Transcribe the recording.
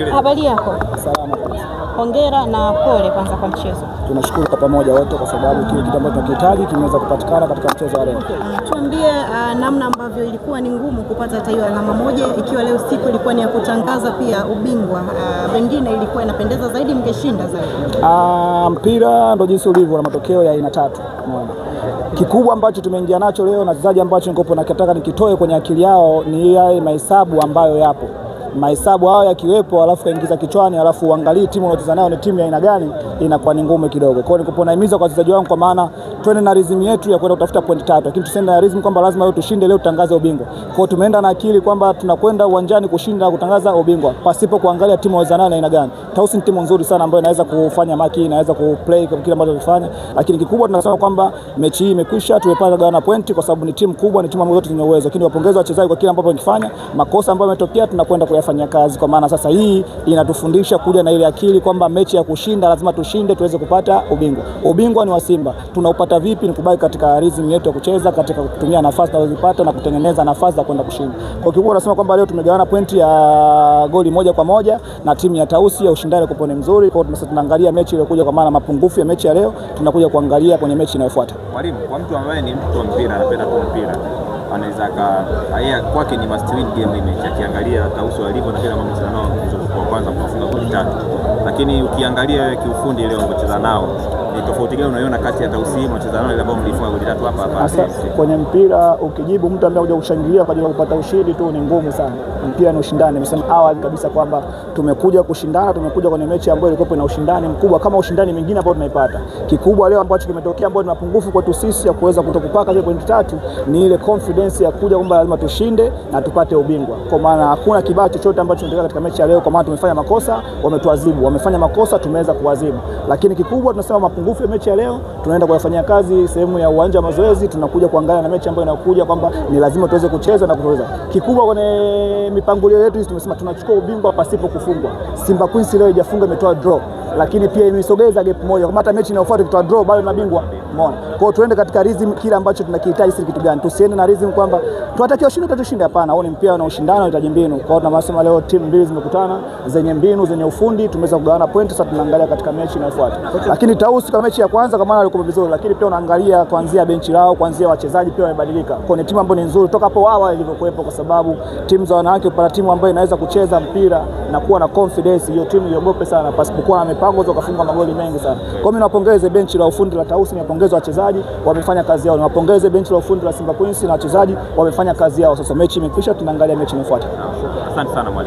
Habari yako? Salama kabisa. Hongera na pole kwanza kwa mchezo. Tunashukuru kwa pamoja wote kwa sababu kile kitu ambacho tunahitaji kimeweza kupatikana katika mchezo wa leo. Tuambie namna ambavyo ilikuwa ni ngumu kupata hata hiyo alama moja, ikiwa leo siku ilikuwa ni ya kutangaza pia ubingwa. Pengine ilikuwa inapendeza zaidi mngeshinda zaidi. Mpira ndio jinsi ulivyo na matokeo ya aina tatu. Unaona. Kikubwa ambacho tumeingia nacho leo na wachezaji ambacho nikopo nataka nikitoe kwenye akili yao ni yale mahesabu ambayo yapo. Mahesabu hao yakiwepo alafu kaingiza kichwani alafu uangalie timu unayocheza nayo ni timu ya aina gani, inakuwa ni ngumu kidogo. Kwa hiyo nikopo naimiza kwa wachezaji wangu, kwa maana twende na rhythm yetu ya kwenda kutafuta point 3, lakini tusende na rhythm kwamba lazima leo tushinde, leo tutangaze ubingwa. Kwa hiyo tumeenda na akili kwamba tunakwenda uwanjani kushinda, kutangaza ubingwa pasipo kuangalia timu inayozana nayo aina gani. Tausi ni timu nzuri sana ambayo inaweza kufanya maki, inaweza kuplay kwa kile ambacho tunafanya, lakini kikubwa tunasema kwamba mechi hii imekwisha, tumepata gawana pointi kwa sababu ni timu kubwa, ni timu ambayo zote zenye uwezo. Lakini wapongeze wachezaji kwa kile ambacho wamefanya, makosa ambayo yametokea tunakwenda kuyafanyia kazi, kwa maana sasa hii inatufundisha kuja na ile akili kwamba mechi ya kushinda lazima tushinde tuweze kupata ubingwa. Ubingwa ni wa Simba. Tunaupata vipi? Ni kubaki katika rhythm yetu ya kucheza, katika kutumia nafasi tunazopata na kutengeneza nafasi za kwenda kushinda. Kwa kikubwa nasema kwamba leo tumegawana pointi ya goli 1-1 na timu ya Tausi ya ushindani kwa ni mzuri. Kwa hiyo tunaangalia mechi ile kuja, kwa maana mapungufu ya mechi ya leo tunakuja kuangalia kwenye mechi inayofuata. Mwalimu, kwa mtu ambaye ni mtu wa mpira, anapenda tu mpira, anaweza haya kwake ni must win game mechi, akiangalia Tausi walivyo na kile mambo nao kwa kwanza kufunga goli 3. Lakini ukiangalia wewe kiufundi leo unacheza nao, ni tofauti gani unaiona kati ya Tausi mcheza nao ile ambao mlifunga goli 3 hapa? Kwenye mpira ukijibu mtu ambaye huja kushangilia kwa ajili ya kupata ushindi tu ni ngumu sana. Mpira ni ushindani. Nimesema awali kabisa kwamba tumekuja kushindana, tumekuja kwenye mechi ambayo ilikuwa ina ushindani mkubwa kama ushindani mwingine ambao tunaipata. Kikubwa leo ambacho kimetokea ambao ni mapungufu kwetu sisi ya kuweza kutokupaka zile pointi 3 ni ile confidence ya kuja kwamba lazima tushinde na tupate ubingwa. Kwa maana hakuna kibao chochote ambacho tunataka katika mechi ya leo, kwa maana tumefanya makosa, wametuadhibu, wamefanya makosa, tumeweza kuadhibu. Lakini kikubwa tunasema mapungufu ya mechi ya leo tunaenda kuyafanyia kazi sehemu ya uwanja wa mazoezi, tunakuja kuangalia na mechi ambayo inakuja kwamba ni lazima tuweze kucheza na kutoza. Kikubwa kwenye mipangilio yetu tumesema tunachukua ubingwa pasipo kufungwa. Simba Queens leo haijafunga, imetoa draw, lakini pia imesogeza gap moja. Kama hata mechi inayofuata ikitoa draw bado na bingwa. Umeona? Kwa hiyo tuende katika rhythm kile ambacho tunakihitaji sisi kitu gani. Tusiende na rhythm kwamba tunatakiwa ushindi tutushinde, hapana. Huu ni mpira na ushindano unahitaji mbinu. Kwa hiyo tunasema leo timu mbili zimekutana zenye mbinu, zenye ufundi, tumeweza kugawana pointi. Sasa tunaangalia katika mechi inayofuata. Lakini Tausi kwa mechi ya kwanza kwa maana walikuwa vizuri, lakini pia unaangalia kuanzia benchi lao, kuanzia wachezaji pia wamebadilika. Kwa ni timu ambayo ni nzuri toka hapo awali ilivyokuepo, kwa sababu timu za wanawake upata timu ambayo inaweza kucheza mpira na kuwa na confidence. Hiyo timu iogope sana pasipokuwa na mipango za kufunga magoli mengi sana. Kwa mimi napongeze benchi la ufundi la Tausi, napongeza wachezaji wamefanya kazi yao. Napongeze benchi la ufundi la Simba Queens na wachezaji wamefanya kazi yao. Sasa mechi imekwisha, tunaangalia mechi inayofuata. Asante sana mwalimu.